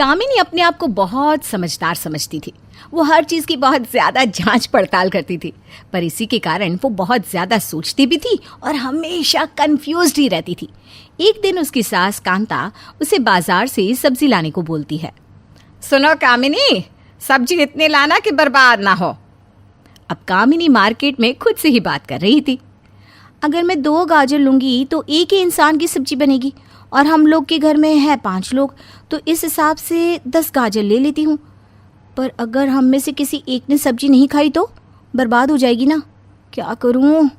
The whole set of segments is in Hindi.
कामिनी अपने आप को बहुत समझदार समझती थी। वो हर चीज की बहुत ज्यादा जांच पड़ताल करती थी, पर इसी के कारण वो बहुत ज्यादा सोचती भी थी और हमेशा कंफ्यूज्ड ही रहती थी। एक दिन उसकी सास कांता उसे बाजार से सब्जी लाने को बोलती है। सुनो कामिनी, सब्जी इतनी लाना कि बर्बाद ना हो। अब कामिनी मार्केट में खुद से ही बात कर रही थी। अगर मैं 2 गाजर लूंगी तो एक ही इंसान की सब्जी बनेगी, और हम लोग के घर में है 5 लोग, तो इस हिसाब से 10 गाजर ले लेती हूँ। पर अगर हम में से किसी एक ने सब्जी नहीं खाई तो बर्बाद हो जाएगी ना, क्या करूँ?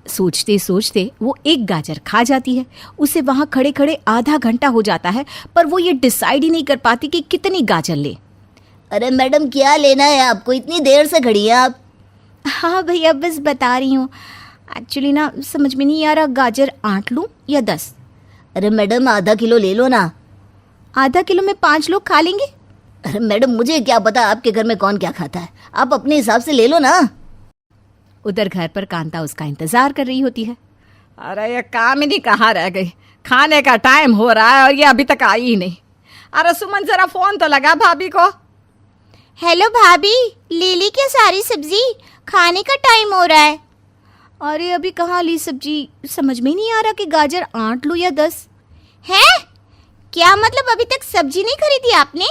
सोचते सोचते वो 1 गाजर खा जाती है। उसे वहाँ खड़े खड़े आधा घंटा हो जाता है, पर वो ये डिसाइड ही नहीं कर पाती कि कितनी गाजर ले। अरे मैडम, क्या लेना है आपको? इतनी देर से खड़ी हैं आप। हाँ भैया, बस बता रही हूँ। एक्चुअली ना समझ में नहीं आ रहा, गाजर 8 लूँ या 10? अरे मैडम, आधा किलो ले लो ना। आधा किलो में 5 लोग खा लेंगे? अरे मैडम, मुझे क्या पता आपके घर में कौन क्या खाता है, आप अपने हिसाब से ले लो ना। उधर घर पर कांता उसका इंतजार कर रही होती है। अरे ये कामिनी कहाँ रह गई? खाने का टाइम हो रहा है और ये अभी तक आई ही नहीं। अरे सुमन, जरा फोन तो लगा भाभी को। हेलो भाभी, ले ली क्या सारी सब्जी? खाने का टाइम हो रहा है। अरे अभी कहाँ ली सब्जी, समझ में ही नहीं आ रहा कि गाजर 8 लूँ या 10। है? क्या मतलब अभी तक सब्जी नहीं खरीदी आपने?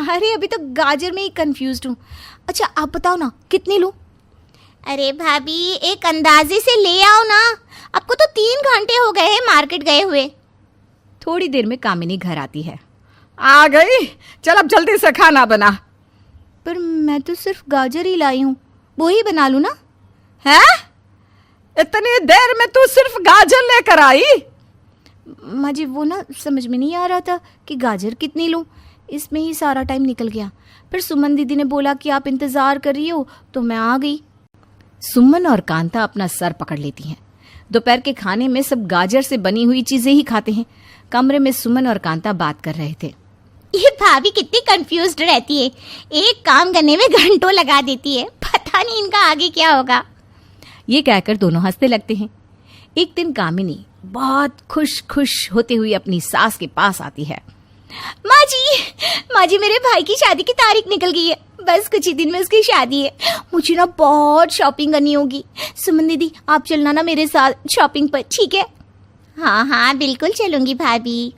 अरे अभी तो गाजर में ही कंफ्यूज्ड हूँ। अच्छा आप बताओ ना, कितनी लूँ? अरे भाभी, एक अंदाजे से ले आओ ना, आपको तो 3 घंटे हो गए हैं मार्केट गए हुए। थोड़ी देर में कामिनी घर आती है। आ गई? चल अब जल्दी से खाना बना। पर मैं तो सिर्फ गाजर ही लाई हूँ, वो ही बना लूँ ना? है? इतनी देर में तू सिर्फ गाजर लेकर आई? माँ जी, वो ना समझ में नहीं आ रहा था कि गाजर कितनी लूँ, इसमें ही सारा टाइम निकल गया। फिर सुमन दीदी ने बोला कि आप इंतज़ार कर रही हो, तो मैं आ गई। सुमन और कांता अपना सर पकड़ लेती हैं। दोपहर के खाने में सब गाजर से बनी हुई चीज़ें ही खाते हैं। कमरे में सुमन और कांता बात कर रहे थे। ये भाभी कितनी कंफ्यूज्ड रहती है, एक काम करने में घंटों लगा देती है, पता नहीं इनका आगे क्या होगा। ये कहकर दोनों हंसने लगते हैं। एक दिन कामिनी बहुत खुश होते हुए अपनी सास के पास आती है। माँ जी, मेरे भाई की शादी की तारीख निकल गई है, बस कुछ ही दिन में उसकी शादी है। मुझे ना बहुत शॉपिंग करनी होगी। सुमन दीदी, आप चलना ना मेरे साथ शॉपिंग पर, ठीक है? हाँ, बिल्कुल चलूंगी भाभी।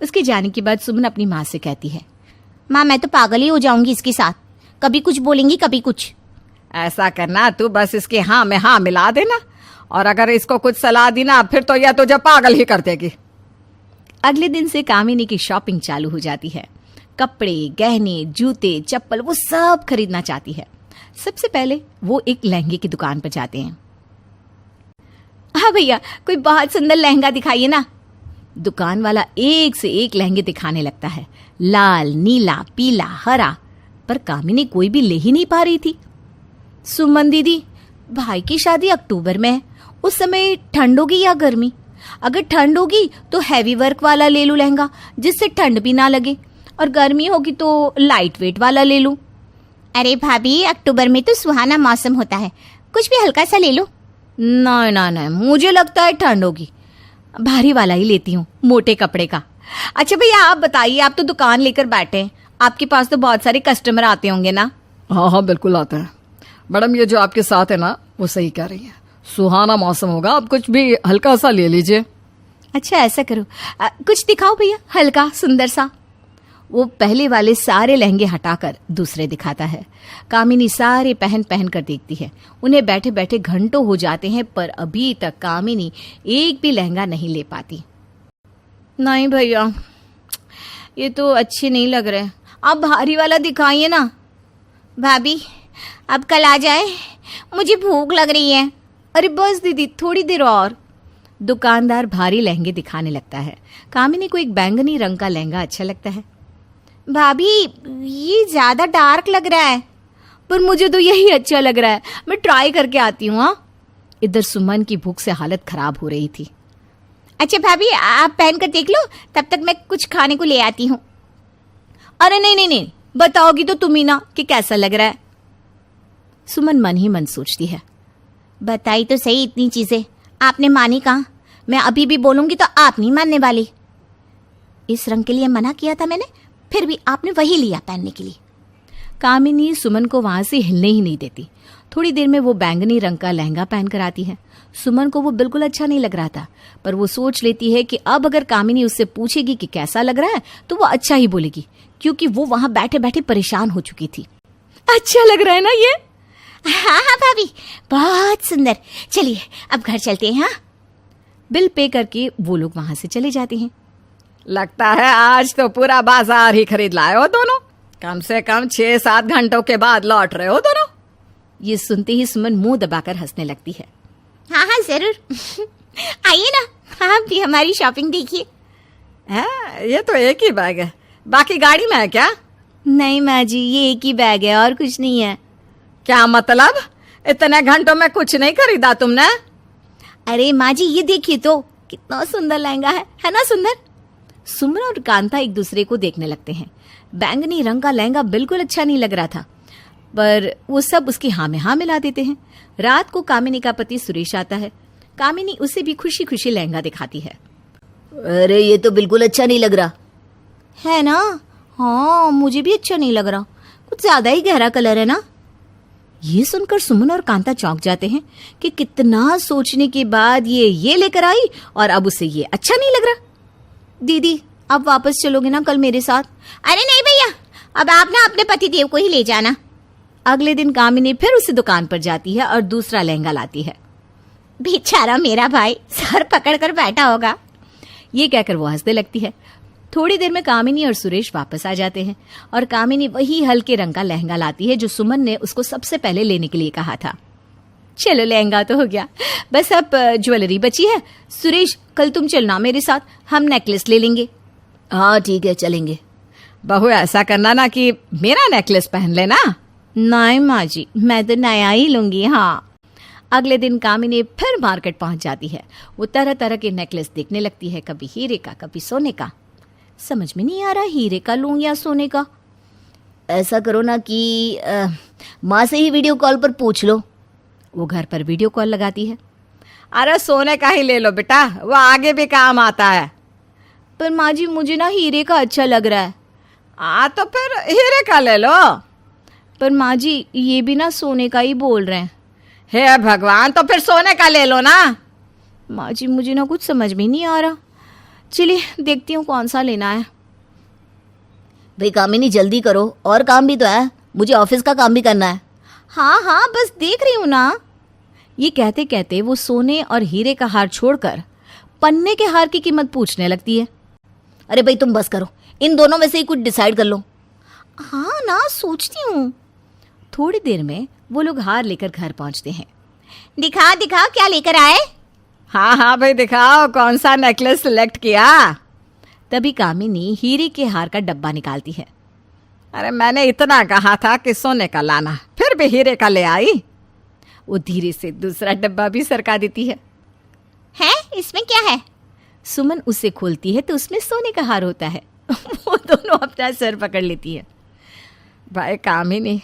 उसके जाने के बाद सुमन अपनी माँ से कहती है, माँ मैं तो पागल ही हो जाऊंगी इसके साथ, कभी कुछ बोलेंगी कभी कुछ। ऐसा करना, तू बस इसके हाँ में हाँ मिला देना, और अगर इसको कुछ सलाह दी ना फिर तो यह तुझे पागल ही कर देगी। अगले दिन से कामिनी की शॉपिंग चालू हो जाती है। कपड़े, गहने, जूते, चप्पल वो सब खरीदना चाहती है। सबसे पहले वो एक लहंगे की दुकान पर जाते हैं। हाँ भैया, कोई बहुत सुंदर लहंगा दिखाइए ना। दुकान वाला एक से एक लहंगे दिखाने लगता है, लाल, नीला, पीला, हरा, पर कामिनी कोई भी ले ही नहीं पा रही थी। सुमन दीदी, भाई की शादी अक्टूबर में है, उस समय ठंड होगी या गर्मी? अगर ठंड होगी तो हैवी वर्क वाला ले लूं लहंगा, जिससे ठंड भी ना लगे, और गर्मी होगी तो लाइट वेट वाला ले लूं। अरे भाभी, अक्टूबर में तो सुहाना मौसम होता है, कुछ भी हल्का सा ले लो। नहीं, मुझे लगता है ठंड होगी, भारी वाला ही लेती हूँ, मोटे कपड़े का। अच्छा भैया आप बताइए, आप तो दुकान लेकर बैठे हैं, आपके पास तो बहुत सारे कस्टमर आते होंगे ना? हाँ बिल्कुल आते हैं मैडम, ये जो आपके साथ है ना वो सही कह रही है, सुहाना मौसम होगा, आप कुछ भी हल्का सा ले लीजिए। अच्छा ऐसा करो, कुछ दिखाओ भैया हल्का सुंदर सा। वो पहले वाले सारे लहंगे हटाकर दूसरे दिखाता है। कामिनी सारे पहन कर देखती है। उन्हें बैठे बैठे घंटों हो जाते हैं, पर अभी तक कामिनी एक भी लहंगा नहीं ले पाती। नहीं भैया, ये तो अच्छे नहीं लग रहे, आप भारी वाला दिखाइए ना। भाभी अब कल आ जाए, मुझे भूख लग रही है। अरे बस दीदी, थोड़ी देर और। दुकानदार भारी लहंगे दिखाने लगता है। कामिनी को एक बैंगनी रंग का लहंगा अच्छा लगता है। भाभी ये ज्यादा डार्क लग रहा है। पर मुझे तो यही अच्छा लग रहा है, मैं ट्राई करके आती हूँ। हाँ, इधर सुमन की भूख से हालत खराब हो रही थी। अच्छा भाभी, आप पहन कर देख लो, तब तक मैं कुछ खाने को ले आती हूँ। अरे नहीं, बताओगी तो तुम ही ना कि कैसा लग रहा है। सुमन मन ही मन सोचती है, बताई तो सही इतनी चीजें, आपने मानी कहाँ? मैं अभी भी बोलूंगी तो आप नहीं मानने वाली। इस रंग के लिए मना किया था मैंने, फिर भी आपने वही लिया पहनने के लिए। कामिनी सुमन को वहां से हिलने ही नहीं देती। थोड़ी देर में वो बैंगनी रंग का लहंगा पहन कर आती है। सुमन को वो बिल्कुल अच्छा नहीं लग रहा था, पर वो सोच लेती है कि अब अगर कामिनी उससे पूछेगी कि कैसा लग रहा है तो वो अच्छा ही बोलेगी, क्योंकि वो वहां बैठे बैठे परेशान हो चुकी थी। अच्छा लग रहा है ना ये? हाँ हाँ भाभी, बहुत सुंदर। चलिए अब घर चलते हैं। हाँ, बिल पे करके वो लोग वहां से चले जाते हैं। लगता है आज तो पूरा बाजार ही खरीद लाए हो दोनों। कम से कम 6-7 घंटों के बाद लौट रहे हो दोनों। ये सुनते ही सुमन मुंह दबाकर हंसने लगती है। हाँ हाँ जरूर। आइए ना, आप भी हमारी शॉपिंग देखिए। ये तो एक ही बैग है, बाकी गाड़ी में है क्या? नहीं माँ जी, ये एक ही बैग है और कुछ नहीं है। क्या मतलब? इतने घंटों में कुछ नहीं खरीदा तुमने? अरे माँ जी ये देखिए तो, कितना सुंदर लहंगा है ना सुंदर? सुमन और कांता एक दूसरे को देखने लगते हैं। बैंगनी रंग का लहंगा बिल्कुल अच्छा नहीं लग रहा था, पर वो सब उसकी हाँ में हाँ मिला देते हैं। रात को कामिनी का पति सुरेश आता है। कामिनी उसे भी खुशी खुशी लहंगा दिखाती है। अरे ये तो बिल्कुल अच्छा नहीं लग रहा। है ना? हाँ मुझे भी अच्छा नहीं लग रहा, कुछ ज्यादा ही गहरा कलर है ना। ये सुनकर सुमन और कांता चौंक जाते हैं कि कितना सोचने के बाद ये लेकर आई और अब उसे ये अच्छा नहीं लग रहा। दीदी आप वापस चलोगे ना कल मेरे साथ? अरे नहीं भैया, अब आप ना अपने पतिदेव को ही ले जाना। अगले दिन कामिनी फिर उसी दुकान पर जाती है और दूसरा लहंगा लाती है। बेचारा मेरा भाई सर पकड़कर बैठा होगा। ये कहकर वो हंसने लगती है। थोड़ी देर में कामिनी और सुरेश वापस आ जाते हैं और कामिनी वही हल्के रंग का लहंगा लाती है जो सुमन ने उसको सबसे पहले लेने के लिए कहा था। चलो लहंगा तो हो गया, बस अब ज्वेलरी बची है। सुरेश कल तुम चलना मेरे साथ, हम नेकलेस ले लेंगे। हाँ ठीक है चलेंगे। बहू ऐसा करना ना कि मेरा नेकलेस पहन लेना। नहीं माँ जी, मैं तो नया ही लूंगी। हाँ। अगले दिन कामिनी फिर मार्केट पहुंच जाती है। वो तरह तरह के नेकलेस देखने लगती है, कभी हीरे का कभी सोने का। समझ में नहीं आ रहा हीरे का लूं या सोने का। ऐसा करो ना कि माँ से ही वीडियो कॉल पर पूछ लो। वो घर पर वीडियो कॉल लगाती है। अरे सोने का ही ले लो बेटा, वो आगे भी काम आता है। पर माँ जी मुझे ना हीरे का अच्छा लग रहा है। तो फिर हीरे का ले लो। पर माँ जी ये भी ना सोने का ही बोल रहे हैं। हे भगवान, तो फिर सोने का ले लो ना। माँ जी मुझे ना कुछ समझ में नहीं आ रहा। चलिए देखती हूँ कौन सा लेना है। भाई कामिनी जल्दी करो, और काम भी तो है, मुझे ऑफिस का काम भी करना है। हाँ हाँ बस देख रही हूँ ना। ये कहते कहते वो सोने और हीरे का हार छोड़कर पन्ने के हार की कीमत पूछने लगती है। अरे भाई तुम बस करो, इन दोनों में से ही कुछ डिसाइड कर लो। हाँ ना सोचती हूँ। थोड़ी देर में वो लोग हार लेकर घर पहुंचते हैं। दिखा दिखा क्या लेकर आए? हाँ भाई दिखाओ, कौन सा नेकलेस सिलेक्ट किया? तभी कामिनी हीरे के हार का डब्बा निकालती है। अरे मैंने इतना कहा था कि सोने का लाना, फिर भी हीरे का ले आई। वो धीरे से दूसरा डब्बा भी सरका देती है। हैं, इसमें क्या है? सुमन उसे खोलती है तो उसमें सोने का हार होता है। वो दोनों अपना सर पकड़ लेती है। भाई कामिनी,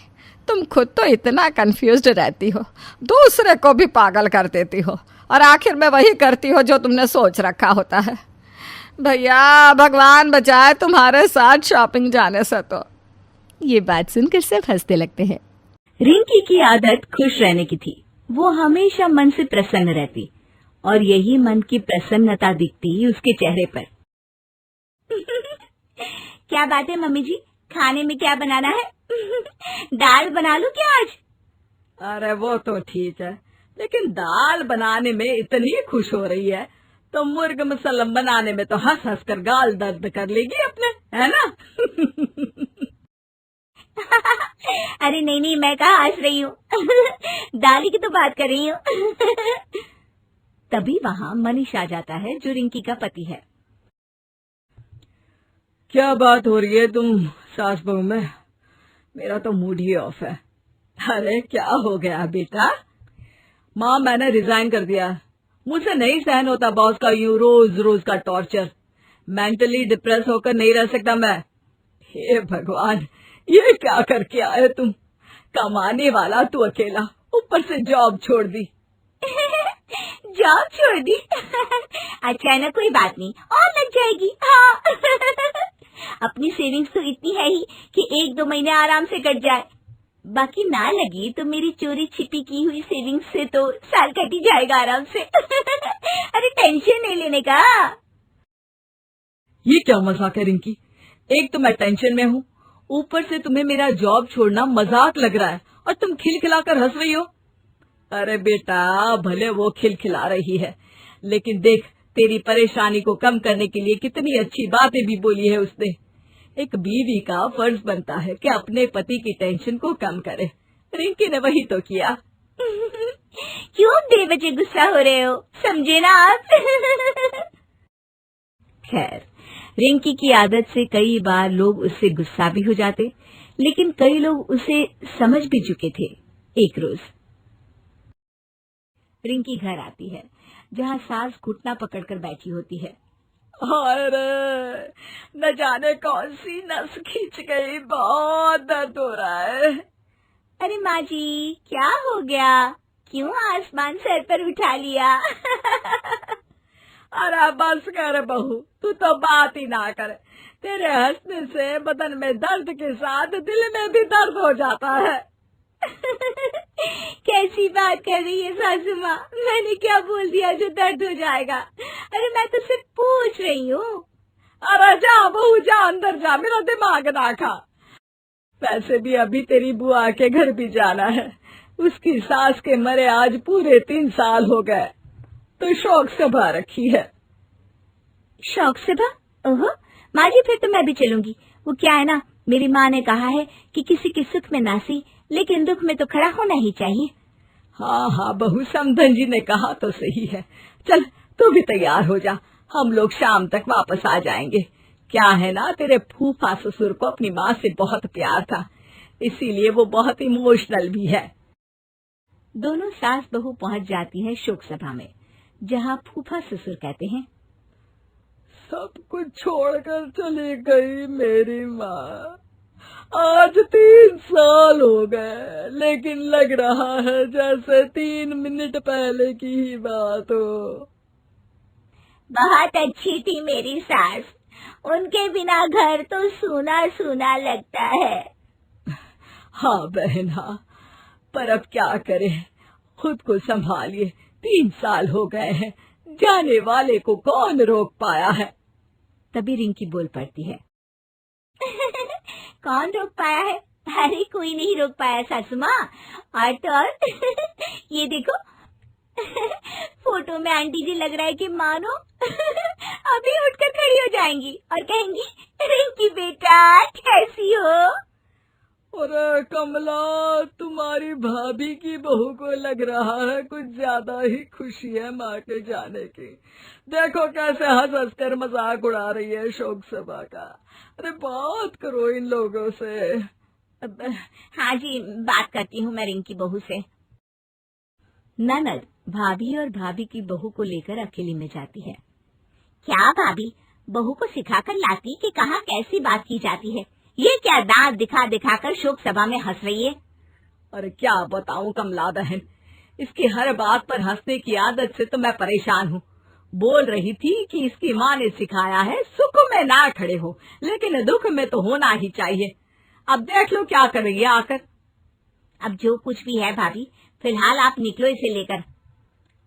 तुम खुद तो इतना कंफ्यूज्ड रहती हो, दूसरे को भी पागल कर देती हो, और आखिर में वही करती हो जो तुमने सोच रखा होता है। भैया भगवान बचाए तुम्हारे साथ शॉपिंग जाने से। तो ये बात सुनकर सब हंसने लगते हैं। रिंकी की आदत खुश रहने की थी। वो हमेशा मन से प्रसन्न रहती और यही मन की प्रसन्नता दिखती उसके चेहरे पर। क्या बात है मम्मी जी, खाने में क्या बनाना है? दाल बना लूं क्या आज? अरे वो तो ठीक है, लेकिन दाल बनाने में इतनी खुश हो रही है तो मुर्ग मुसल्लम बनाने में तो हंस हंस कर गाल दर्द कर लेगी अपने, है ना? अरे नहीं, मैं कहाँ हंस रही हूँ। दाल ही की तो बात कर रही हूँ। तभी वहाँ मनीष आ जाता है जो रिंकी का पति है। क्या बात हो रही है तुम सास बहू में? मेरा तो मूड ही ऑफ है। अरे क्या हो गया बेटा? माँ मैंने रिजाइन कर दिया, मुझसे नहीं सहन होता बॉस का यूं रोज रोज का टॉर्चर। मेंटली डिप्रेस होकर नहीं रह सकता मैं। हे भगवान, ये क्या करके आए तुम? कमाने वाला तू अकेला, ऊपर से जॉब छोड़ दी। जॉब छोड़ दी? अच्छा है ना, कोई बात नहीं, और लग जाएगी। हाँ। अपनी सेविंग्स तो इतनी है ही कि 1-2 महीने आराम से कट जाए। बाकी ना लगी तो मेरी चोरी छिपी की हुई सेविंग्स से तो साल कट ही जाएगा आराम से। अरे टेंशन नहीं लेने का। ये क्या मजाक है रिंकी? एक तो मैं टेंशन में हूँ, ऊपर से तुम्हें मेरा जॉब छोड़ना मजाक लग रहा है और तुम खिलखिलाकर हंस रही हो। अरे बेटा, भले वो खिलखिला रही है, लेकिन देख तेरी परेशानी को कम करने के लिए कितनी अच्छी बातें भी बोली है उसने। एक बीवी का फर्ज बनता है कि अपने पति की टेंशन को कम करे। रिंकी ने वही तो किया। क्यों बेवजह गुस्सा हो रहे हो, समझे ना आप। खैर, रिंकी की आदत से कई बार लोग उससे गुस्सा भी हो जाते, लेकिन कई लोग उसे समझ भी चुके थे। एक रोज रिंकी घर आती है, जहाँ सास घुटना पकड़कर बैठी होती है। अरे न जाने कौन सी नस खींच गई, बहुत दर्द हो रहा है। अरे माँ जी, क्या हो गया? क्यों आसमान सर पर उठा लिया? अरे बस कर बहू, तू तो बात ही ना कर। तेरे हंसने से बदन में दर्द के साथ दिल में भी दर्द हो जाता है। कैसी बात कर रही है सासू माँ? मैंने क्या बोल दिया जो दर्द हो जाएगा? अरे मैं तो सिर्फ पूछ रही हूँ। अरे जा बहू जा, अंदर जा, मेरा दिमाग ना खा। वैसे भी अभी तेरी बुआ के घर भी जाना है। उसकी सास के मरे आज पूरे 3 साल हो गए, तो शौक सभा रखी है। शौक सभा? ओहो माँ जी, फिर तो मैं भी चलूंगी। वो क्या है ना, मेरी माँ ने कहा है कि किसी के सुख में नासी, लेकिन दुख में तो खड़ा होना ही चाहिए। हाँ हाँ बहू, समधन जी ने कहा तो सही है। चल तू भी तैयार हो जा, हम लोग शाम तक वापस आ जाएंगे। क्या है ना, तेरे फूफा ससुर को अपनी माँ से बहुत प्यार था, इसीलिए वो बहुत इमोशनल भी है। दोनों सास बहू पहुंच जाती है शोक सभा में, जहाँ फूफा ससुर कहते हैं, सब कुछ छोड़कर चली गई मेरी माँ। आज 3 साल हो गए, लेकिन लग रहा है जैसे 3 मिनट पहले की ही बात हो। बहुत अच्छी थी मेरी सास, उनके बिना घर तो सूना सूना लगता है। हाँ बहना, पर अब क्या करें, खुद को संभालिए। 3 साल हो गए हैं, जाने वाले को कौन रोक पाया है। तभी रिंकी बोल पड़ती है, कौन रोक पाया है? अरे कोई नहीं रोक पाया सासू माँ। और तो और ये देखो, फोटो में आंटी जी लग रहा है कि मानो अभी उठकर खड़ी हो जाएंगी और कहेंगी, रिंकी बेटा कैसी हो? अरे कमला, तुम्हारी भाभी की बहू को लग रहा है कुछ ज्यादा ही खुशी है माँ के जाने की। देखो कैसे हंस हंस कर मजाक उड़ा रही है शोक सभा का। अरे बात करो इन लोगों से। हाँ जी, बात करती हूँ मैं रिंकी बहू से। ननद भाभी और भाभी की बहू को लेकर अकेली में जाती है। क्या भाभी, बहू को सिखाकर लाती कि कहाँ कैसी बात की जाती है? ये क्या दांत दिखा दिखा कर शोक सभा में हंस रही है? अरे क्या बताऊं कमला बहन, इसकी हर बात पर हंसने की आदत से तो मैं परेशान हूँ। बोल रही थी कि इसकी माँ ने सिखाया है सुख में ना खड़े हो, लेकिन दुख में तो होना ही चाहिए। अब देख लो क्या कर रही है आकर। अब जो कुछ भी है भाभी, फिलहाल आप निकलो इसे लेकर,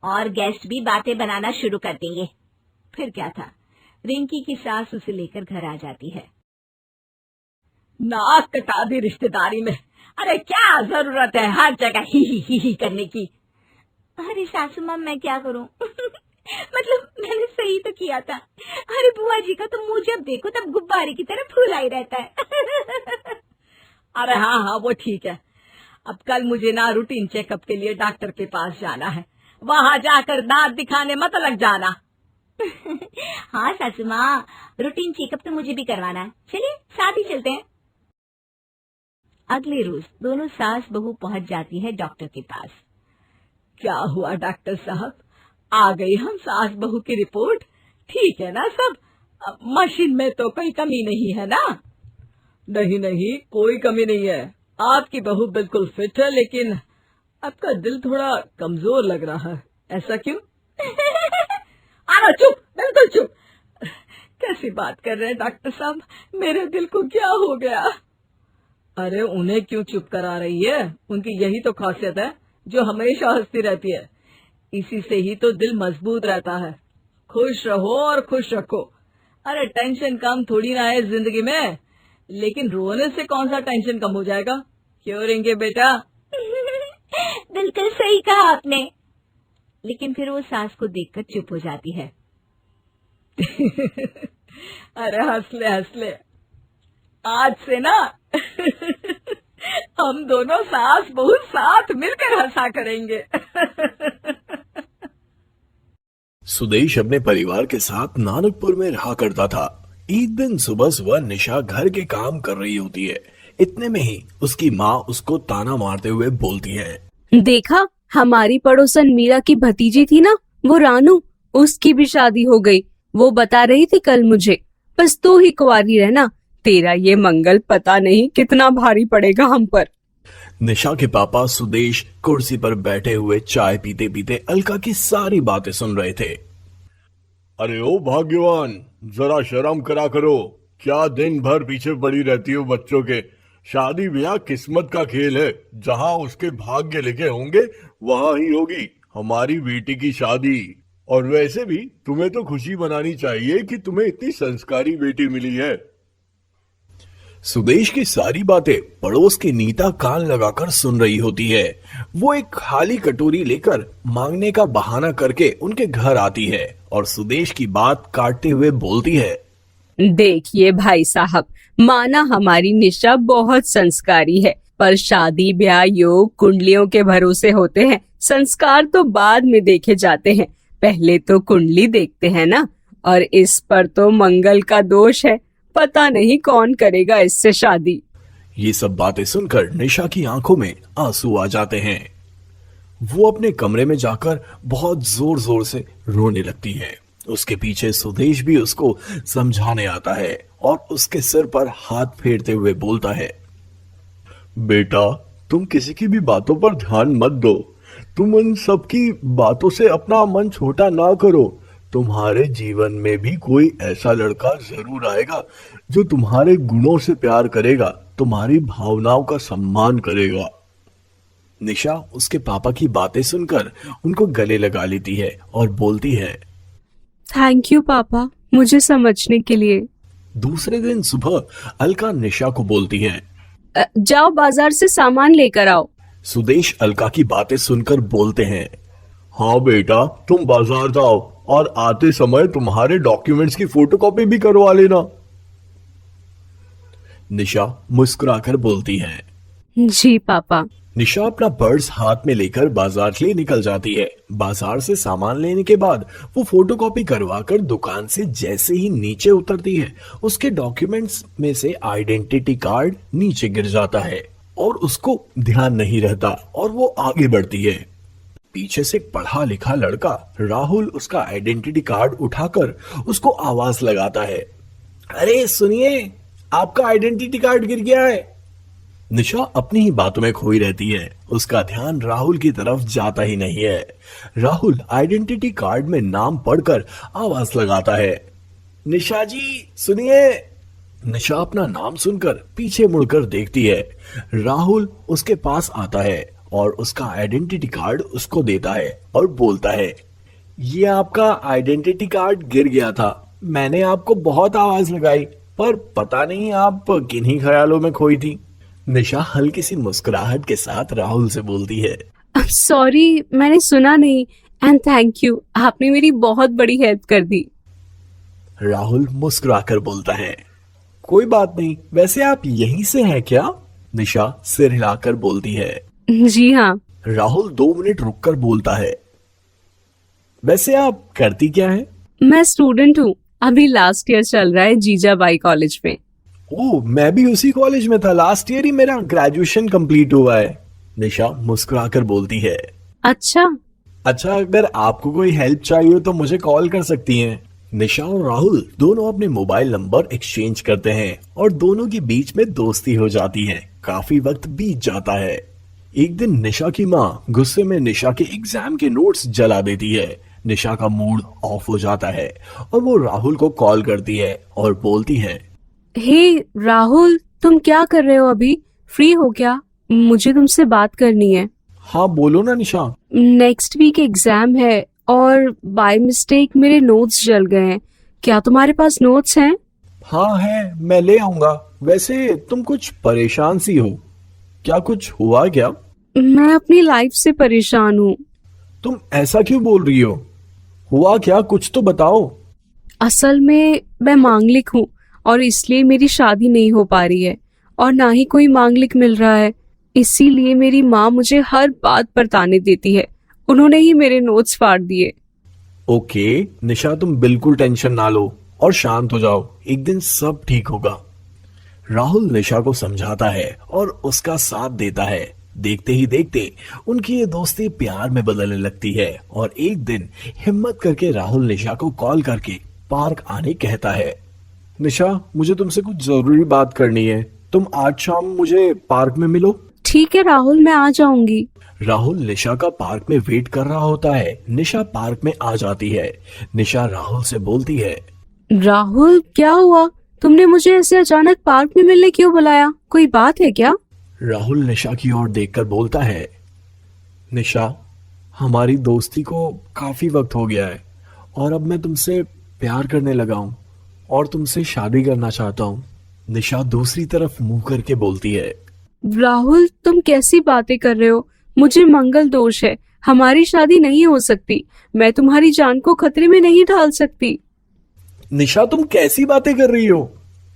और गेस्ट भी बातें बनाना शुरू कर देंगे। फिर क्या था, रिंकी की सास उसे लेकर घर आ जाती है। नाक कटा दी रिश्तेदारी में। अरे क्या जरूरत है हर जगह ही करने की। अरे सासू माँ, मैं क्या करूं? मतलब मैंने सही तो किया था। अरे बुआ जी का तो मुंह जब देखो तब गुब्बारे की तरह फूला ही रहता है। अरे हाँ हाँ वो ठीक है। अब कल मुझे ना रूटीन चेकअप के लिए डॉक्टर के पास जाना है, वहाँ जाकर दांत दिखाने मत लग जाना। हाँ सासू माँ, रूटीन चेकअप तो मुझे भी करवाना है। चलिए साथ ही चलते हैं। अगले रोज दोनों सास बहू पहुंच जाती है डॉक्टर के पास। क्या हुआ डॉक्टर साहब, आ गई हम सास बहू की रिपोर्ट? ठीक है ना सब? मशीन में तो कोई कमी नहीं है ना? नहीं नहीं, कोई कमी नहीं है। आपकी बहू बिल्कुल फिट है, लेकिन आपका दिल थोड़ा कमजोर लग रहा है। ऐसा क्यों? अरे चुप, बिल्कुल चुप। कैसी बात कर रहे हैं डॉक्टर साहब, मेरे दिल को क्या हो गया? अरे उन्हें क्यों चुप करा रही है? उनकी यही तो खासियत है जो हमेशा हंसती रहती है। इसी से ही तो दिल मजबूत रहता है। खुश रहो और खुश रखो। अरे टेंशन कम थोड़ी ना है जिंदगी में, लेकिन रोने से कौन सा टेंशन कम हो जाएगा? क्यों रिंगे बेटा? बिल्कुल सही कहा आपने। लेकिन फिर वो सास को देखकर चुप हो जाती है। अरे हंस ले, आज से ना हम दोनों सास बहू साथ मिलकर हंसा करेंगे। सुदेश अपने परिवार के साथ नानकपुर में रहा करता था। एक दिन सुबह सुबह निशा घर के काम कर रही होती है। इतने में ही उसकी माँ उसको ताना मारते हुए बोलती है, देखा, हमारी पड़ोसन मीरा की भतीजी थी ना, वो रानू, उसकी भी शादी हो गई। वो बता रही थी कल मुझे, बस तू ही कुंवारी रहना, तेरा ये मंगल पता नहीं कितना भारी पड़ेगा हम पर। निशा के पापा सुदेश कुर्सी पर बैठे हुए चाय पीते पीते अलका की सारी बातें सुन रहे थे। अरे ओ भाग्यवान, जरा शर्म करा करो, क्या दिन भर पीछे पड़ी रहती हो बच्चों के। शादी ब्याह किस्मत का खेल है, जहाँ उसके भाग्य लिखे होंगे वहाँ ही होगी हमारी बेटी की शादी। और वैसे भी तुम्हें तो खुशी मनानी चाहिए कि तुम्हें इतनी संस्कारी बेटी मिली है। सुदेश की सारी बातें पड़ोस की नीता कान लगाकर सुन रही होती है। वो एक खाली कटोरी लेकर मांगने का बहाना करके उनके घर आती है और सुदेश की बात काटते हुए बोलती है, देखिए भाई साहब, माना हमारी निशा बहुत संस्कारी है, पर शादी ब्याह योग कुंडलियों के भरोसे होते हैं। संस्कार तो बाद में देखे जाते हैं, पहले तो कुंडली देखते हैं ना। और इस पर तो मंगल का दोष है, पता नहीं कौन करेगा इससे शादी। ये सब बातें सुनकर निशा की आंखों में आंसू आ जाते हैं। वो अपने कमरे में जाकर बहुत जोर जोर से रोने लगती है। उसके पीछे सुदेश भी उसको समझाने आता है और उसके सिर पर हाथ फेरते हुए बोलता है, बेटा, तुम किसी की भी बातों पर ध्यान मत दो। तुम उन सब की बातों से अपना मन छोटा ना करो। तुम्हारे जीवन में भी कोई ऐसा लड़का जरूर आएगा जो तुम्हारे गुणों से प्यार करेगा, तुम्हारी भावनाओं का सम्मान करेगा। निशा उसके पापा की बातें सुनकर उनको गले लगा लेती है और बोलती है, थैंक यू पापा, मुझे समझने के लिए। दूसरे दिन सुबह अलका निशा को बोलती है, जाओ बाजार से सामान लेकर आओ। सुदेश अलका की बातें सुनकर बोलते हैं, हाँ बेटा, तुम बाजार जाओ और आते समय तुम्हारे डॉक्यूमेंट्स की फोटोकॉपी भी करवा लेना। निशा मुस्कुराकर बोलती है, जी पापा। निशा अपना पर्स हाथ में लेकर बाजार के लिए निकल जाती है। बाजार से सामान लेने के बाद वो फोटोकॉपी करवाकर दुकान से जैसे ही नीचे उतरती है, उसके डॉक्यूमेंट्स में से आइडेंटिटी कार्ड नीचे गिर जाता है और उसको ध्यान नहीं रहता और वो आगे बढ़ती है। पीछे से एक पढ़ा लिखा लड़का राहुल उसका आइडेंटिटी कार्ड उठाकर उसको आवाज लगाता है, अरे सुनिए, आपका आइडेंटिटी कार्ड गिर गया है। निशा अपनी ही बातों में खोई रहती है, उसका ध्यान राहुल की तरफ जाता ही नहीं है। राहुल आइडेंटिटी कार्ड में नाम पढ़कर आवाज लगाता है, निशा जी सुनिए। निशा अपना नाम सुनकर पीछे मुड़कर देखती है। राहुल उसके पास आता है और उसका आइडेंटिटी कार्ड उसको देता है और बोलता है, ये आपका आइडेंटिटी कार्ड गिर गया था, मैंने आपको बहुत आवाज लगाई पर पता नहीं आप किन्हीं ख्यालों में खोई थी। निशा हल्की सी मुस्कुराहट के साथ राहुल से बोलती है, सॉरी, मैंने सुना नहीं, एंड थैंक यू, आपने मेरी बहुत बड़ी हेल्प कर दी। राहुल मुस्कुराकर बोलता है, कोई बात नहीं, वैसे आप यहीं से हैं क्या? निशा सिर हिलाकर बोलती है, जी हाँ। राहुल 2 मिनट रुककर बोलता है, वैसे आप करती क्या है? मैं स्टूडेंट हूँ, अभी लास्ट ईयर चल रहा है जीजाबाई कॉलेज में। ओह, मैं भी उसी कॉलेज में था, लास्ट ईयर ही मेरा ग्रेजुएशन कंप्लीट हुआ है। निशा मुस्कुराकर बोलती है, अच्छा, अगर आपको कोई हेल्प चाहिए हो तो मुझे कॉल कर सकती हैं। निशा और राहुल दोनों अपने मोबाइल नंबर एक्सचेंज करते हैं और दोनों के बीच में दोस्ती हो जाती है। काफी वक्त बीत जाता है। एक दिन निशा की माँ गुस्से में निशा के एग्जाम के नोट्स जला देती है। निशा का मूड ऑफ हो जाता है और वो राहुल को कॉल करती है और बोलती है, हे राहुल, तुम क्या कर रहे हो अभी? फ्री हो क्या? मुझे तुमसे बात करनी है। हाँ बोलो ना निशा। नेक्स्ट वीक एग्जाम है और बाय मिस्टेक मेरे नोट्स जल गए हैं। क्या तुम्हारे पास नोट्स हैं? हाँ है, मैं ले आऊंगा। वैसे तुम कुछ परेशान सी हो, क्या कुछ हुआ क्या? मैं अपनी लाइफ से परेशान हूँ। तुम ऐसा क्यों बोल रही हो? हुआ क्या, कुछ तो बताओ। असल में मैं मांगलिक हूँ और इसलिए मेरी शादी नहीं हो पा रही है और ना ही कोई मांगलिक मिल रहा है। इसीलिए मेरी माँ मुझे हर बात पर ताने देती है। उन्होंने ही मेरे नोट्स फाड़ दिए। ओके निशा, तुम बिल्कुल टेंशन ना लो और शांत हो जाओ, एक दिन सब ठीक होगा। राहुल निशा को समझाता है और उसका साथ देता है। देखते ही देखते उनकी ये दोस्ती प्यार में बदलने लगती है और एक दिन हिम्मत करके राहुल निशा को कॉल करके पार्क आने कहता है। निशा, मुझे तुमसे कुछ जरूरी बात करनी है, तुम आज शाम मुझे पार्क में मिलो। ठीक है राहुल, मैं आ जाऊंगी। राहुल निशा का पार्क में वेट कर रहा होता है। निशा पार्क में आ जाती है। निशा राहुल से बोलती है, राहुल क्या हुआ? तुमने मुझे ऐसे अचानक पार्क में मिलने क्यों बुलाया? कोई बात है क्या? राहुल निशा की ओर देखकर बोलता है, निशा, हमारी दोस्ती को काफी वक्त हो गया है और अब मैं तुमसे प्यार करने लगा हूँ और तुमसे शादी करना चाहता हूँ। निशा दूसरी तरफ मुंह करके बोलती है, राहुल तुम कैसी बातें कर रहे हो? मुझे मंगल दोष है, हमारी शादी नहीं हो सकती। मैं तुम्हारी जान को खतरे में नहीं डाल सकती। निशा तुम कैसी बातें कर रही हो?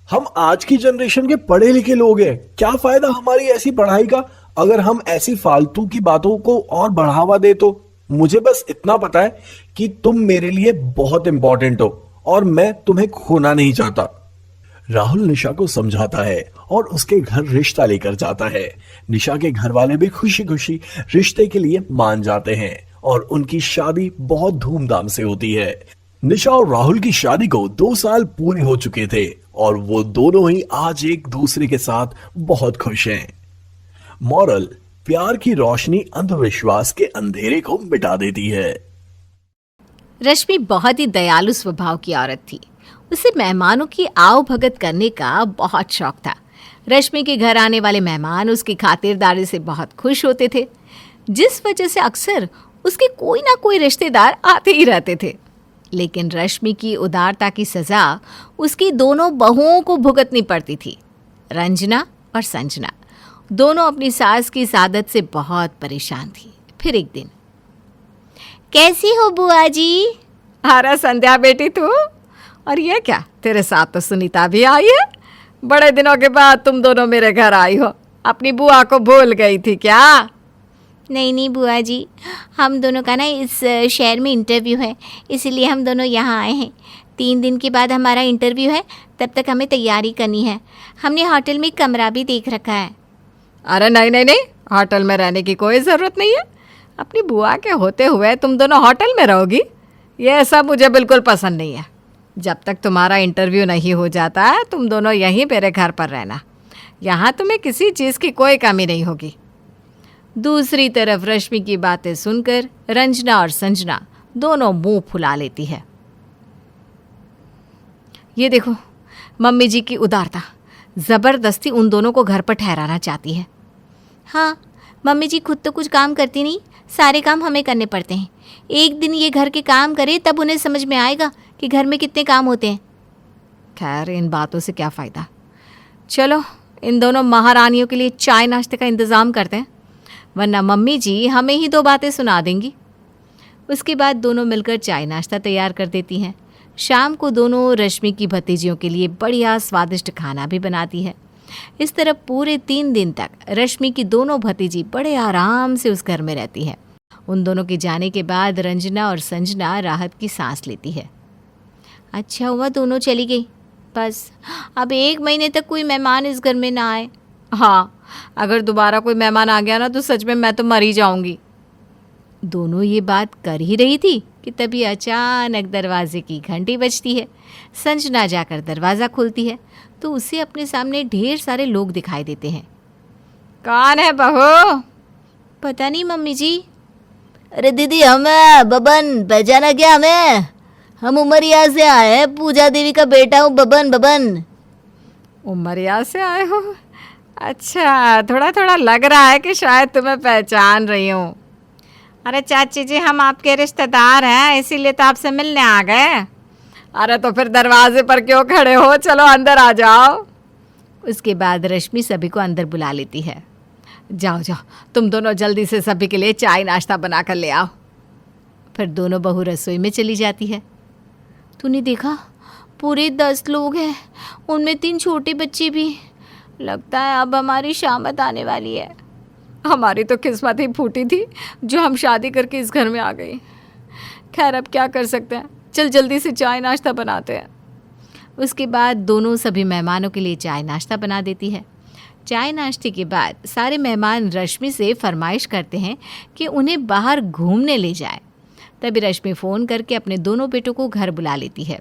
हम आज की जनरेशन के पढ़े लिखे लोग हैं, क्या फायदा हमारी ऐसी पढ़ाई का अगर हम ऐसी फालतू की बातों को और बढ़ावा दे तो। मुझे बस इतना पता है कि तुम मेरे लिए बहुत इंपॉर्टेंट हो और मैं तुम्हें खोना नहीं चाहता। राहुल निशा को समझाता है और उसके घर रिश्ता लेकर जाता है। निशा के घर वाले भी खुशी खुशी रिश्ते के लिए मान जाते हैं और उनकी शादी बहुत धूमधाम से होती है। निशा और राहुल की शादी को 2 साल पूरे हो चुके थे और वो दोनों ही आज एक दूसरे के साथ बहुत खुश हैं। मॉरल, प्यार की रोशनी अंधविश्वास के अंधेरे को मिटा देती है। रश्मि बहुत ही दयालु स्वभाव की औरत थी। उसे मेहमानों की आओ भगत करने का बहुत शौक था। रश्मि के घर आने वाले मेहमान उसकी खातिरदारी से बहुत खुश होते थे, जिस वजह से अक्सर उसके कोई ना कोई रिश्तेदार आते ही रहते थे। लेकिन रश्मि की उदारता की सजा उसकी दोनों बहुओं को भुगतनी पड़ती थी। रंजना और संजना दोनों अपनी सास की इस आदत से बहुत परेशान थी। फिर एक दिन, कैसी हो बुआ जी? अरे संध्या बेटी तू, और ये क्या, तेरे साथ तो सुनीता भी आई है। बड़े दिनों के बाद तुम दोनों मेरे घर आई हो। अपनी बुआ को भूल गई थी क्या? नहीं नहीं बुआ जी, हम दोनों का ना इस शहर में इंटरव्यू है, इसीलिए हम दोनों यहाँ आए हैं। 3 दिन के बाद हमारा इंटरव्यू है, तब तक हमें तैयारी करनी है। हमने होटल में कमरा भी देख रखा है। अरे नहीं नहीं नहीं, होटल में रहने की कोई ज़रूरत नहीं है। अपनी बुआ के होते हुए तुम दोनों होटल में रहोगी, ये सब मुझे बिल्कुल पसंद नहीं है। जब तक तुम्हारा इंटरव्यू नहीं हो जाता है, तुम दोनों यहीं मेरे घर पर रहना। यहाँ तुम्हें किसी चीज़ की कोई कमी नहीं होगी। दूसरी तरफ रश्मि की बातें सुनकर रंजना और संजना दोनों मुंह फुला लेती है। ये देखो, मम्मी जी की उदारता जबरदस्ती उन दोनों को घर पर ठहराना चाहती है। हाँ, मम्मी जी खुद तो कुछ काम करती नहीं, सारे काम हमें करने पड़ते हैं। एक दिन ये घर के काम करे तब उन्हें समझ में आएगा कि घर में कितने काम होते हैं। खैर, इन बातों से क्या फ़ायदा। चलो, इन दोनों महारानियों के लिए चाय नाश्ते का इंतज़ाम करते हैं, वरना मम्मी जी हमें ही 2 बातें सुना देंगी। उसके बाद दोनों मिलकर चाय नाश्ता तैयार कर देती हैं। शाम को दोनों रश्मि की भतीजियों के लिए बढ़िया स्वादिष्ट खाना भी बनाती है। इस तरह पूरे 3 दिन तक रश्मि की दोनों भतीजी बड़े आराम से उस घर में रहती है। उन दोनों के जाने के बाद रंजना और संजना राहत की सांस लेती है। अच्छा हुआ दोनों चली गई, बस अब 1 महीने तक कोई मेहमान इस घर में ना आए। हाँ, अगर दोबारा कोई मेहमान आ गया ना तो सच में मैं तो मर ही जाऊंगी। दोनों ये बात कर ही रही थी कि तभी अचानक दरवाजे की घंटी बजती है। संजना जाकर दरवाज़ा खोलती है तो उसे अपने सामने ढेर सारे लोग दिखाई देते हैं। कौन है बहू? पता नहीं मम्मी जी। अरे दीदी, हमें बबन, पहचाना क्या हमें? हम उमरिया से आए हैं, पूजा देवी का बेटा हूँ, बबन बबन। उमरिया से आए हो? अच्छा, थोड़ा थोड़ा लग रहा है कि शायद तुम्हें पहचान रही हूँ। अरे चाची जी, हम आपके रिश्तेदार हैं, इसीलिए तो आपसे मिलने आ गए। अरे तो फिर दरवाजे पर क्यों खड़े हो, चलो अंदर आ जाओ। उसके बाद रश्मि सभी को अंदर बुला लेती है। जाओ जाओ, तुम दोनों जल्दी से सभी के लिए चाय नाश्ता बना कर ले आओ। फिर दोनों बहू रसोई में चली जाती है। तूने देखा, पूरे 10 लोग हैं, उनमें 3 छोटे बच्चे भी। लगता है अब हमारी शामत आने वाली है। हमारी तो किस्मत ही फूटी थी जो हम शादी करके इस घर में आ गई। खैर, अब क्या कर सकते हैं, चल जल्दी से चाय नाश्ता बनाते हैं। उसके बाद दोनों सभी मेहमानों के लिए चाय नाश्ता बना देती है। चाय नाश्ते के बाद सारे मेहमान रश्मि से फरमाइश करते हैं कि उन्हें बाहर घूमने ले जाए। तभी रश्मि फ़ोन करके अपने दोनों बेटों को घर बुला लेती है।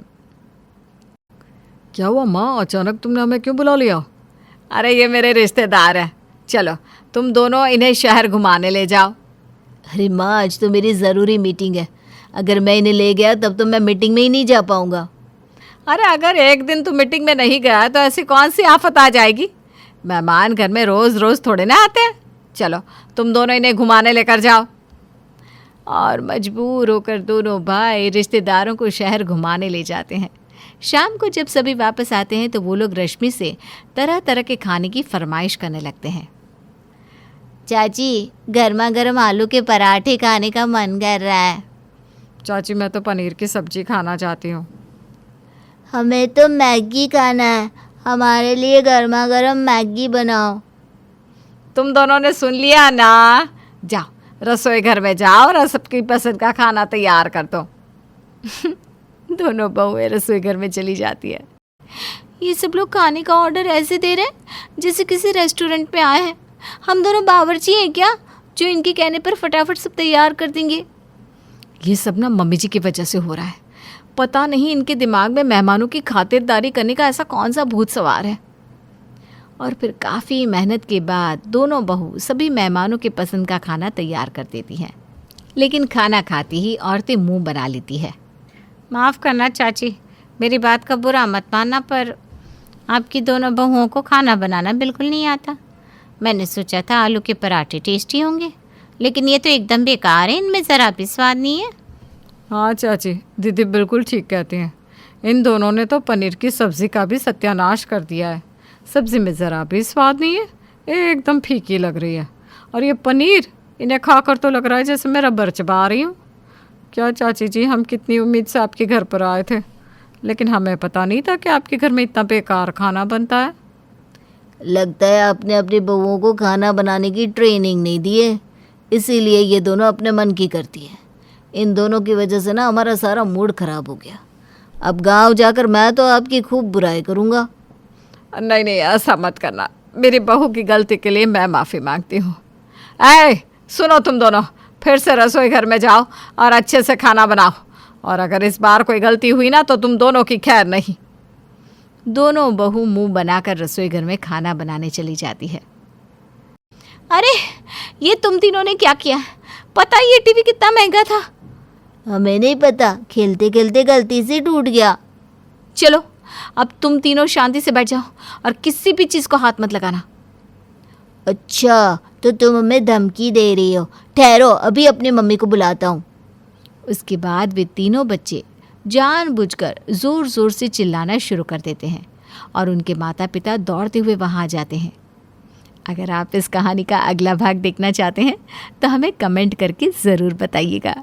क्या हुआ माँ, अचानक तुमने हमें क्यों बुला लिया? अरे ये मेरे रिश्तेदार हैं, चलो तुम दोनों इन्हें शहर घुमाने ले जाओ। अरे माँ, आज तो मेरी ज़रूरी मीटिंग है, अगर मैं इन्हें ले गया तब तो मैं मीटिंग में ही नहीं जा पाऊँगा। अरे अगर एक दिन तू मीटिंग में नहीं गया तो ऐसी कौन सी आफत आ जाएगी? मेहमान घर में रोज़ रोज़ थोड़े ना आते हैं। चलो तुम दोनों इन्हें घुमाने लेकर जाओ। और मजबूर होकर दोनों भाई रिश्तेदारों को शहर घुमाने ले जाते हैं। शाम को जब सभी वापस आते हैं तो वो लोग रश्मि से तरह तरह के खाने की फरमाइश करने लगते हैं। चाची, गर्मा गर्म आलू के पराठे खाने का मन कर रहा है। चाची, मैं तो पनीर की सब्जी खाना चाहती हूँ। हमें तो मैगी खाना है, हमारे लिए गर्मा गर्म मैगी बनाओ। तुम दोनों ने सुन लिया ना, जाओ रसोई घर में जाओ और सबकी पसंद का खाना तैयार कर दो। दोनों बहुएं रसोई घर में चली जाती है। ये सब लोग खाने का ऑर्डर ऐसे दे रहे हैं जैसे किसी रेस्टोरेंट में आए हैं। हम दोनों बावर्ची हैं क्या, जो इनके कहने पर फटाफट सब तैयार कर देंगे? ये सब ना मम्मी जी की वजह से हो रहा है। पता नहीं इनके दिमाग में मेहमानों की खातिरदारी करने का ऐसा कौन सा भूत सवार है। और फिर काफ़ी मेहनत के बाद दोनों बहू सभी मेहमानों के पसंद का खाना तैयार कर देती हैं। लेकिन खाना खाती ही औरतें मुंह बना लेती है। माफ़ करना चाची, मेरी बात का बुरा मत मानना, पर आपकी दोनों बहुओं को खाना बनाना बिल्कुल नहीं आता। मैंने सोचा था आलू के पराठे टेस्टी होंगे, लेकिन ये तो एकदम बेकार है, इनमें ज़रा भी स्वाद नहीं है। हाँ चाची, दीदी बिल्कुल ठीक कहती हैं। इन दोनों ने तो पनीर की सब्ज़ी का भी सत्यानाश कर दिया है। सब्ज़ी में ज़रा भी स्वाद नहीं है, एकदम फीकी लग रही है। और ये पनीर, इन्हें खाकर तो लग रहा है जैसे मैं रबर चबा रही हूँ। क्या चाची जी, हम कितनी उम्मीद से आपके घर पर आए थे, लेकिन हमें पता नहीं था कि आपके घर में इतना बेकार खाना बनता है। लगता है आपने अपनी बहुओं को खाना बनाने की ट्रेनिंग नहीं दी है, इसीलिए ये दोनों अपने मन की करती है। इन दोनों की वजह से ना हमारा सारा मूड खराब हो गया। अब गांव जाकर मैं तो आपकी खूब बुराई करूँगा। नहीं नहीं, ऐसा मत करना। मेरी बहू की गलती के लिए मैं माफ़ी मांगती हूँ। ऐ सुनो, तुम दोनों फिर से रसोई घर में जाओ और अच्छे से खाना बनाओ, और अगर इस बार कोई गलती हुई ना तो तुम दोनों की खैर नहीं। दोनों बहू मुंह बनाकर रसोई घर में खाना बनाने चली जाती है। अरे ये तुम तीनों ने क्या किया? पता है ये टीवी कितना महंगा था? हमें नहीं पता, खेलते खेलते गलती से टूट गया। चलो अब तुम तीनों शांति से बैठ जाओ और किसी भी चीज़ को हाथ मत लगाना। अच्छा, तो तुम हमें धमकी दे रही हो? ठहरो, अभी अपनी मम्मी को बुलाता हूँ। उसके बाद वे तीनों बच्चे जानबूझकर ज़ोर ज़ोर से चिल्लाना शुरू कर देते हैं और उनके माता पिता दौड़ते हुए वहाँ आ जाते हैं। अगर आप इस कहानी का अगला भाग देखना चाहते हैं तो हमें कमेंट करके ज़रूर बताइएगा।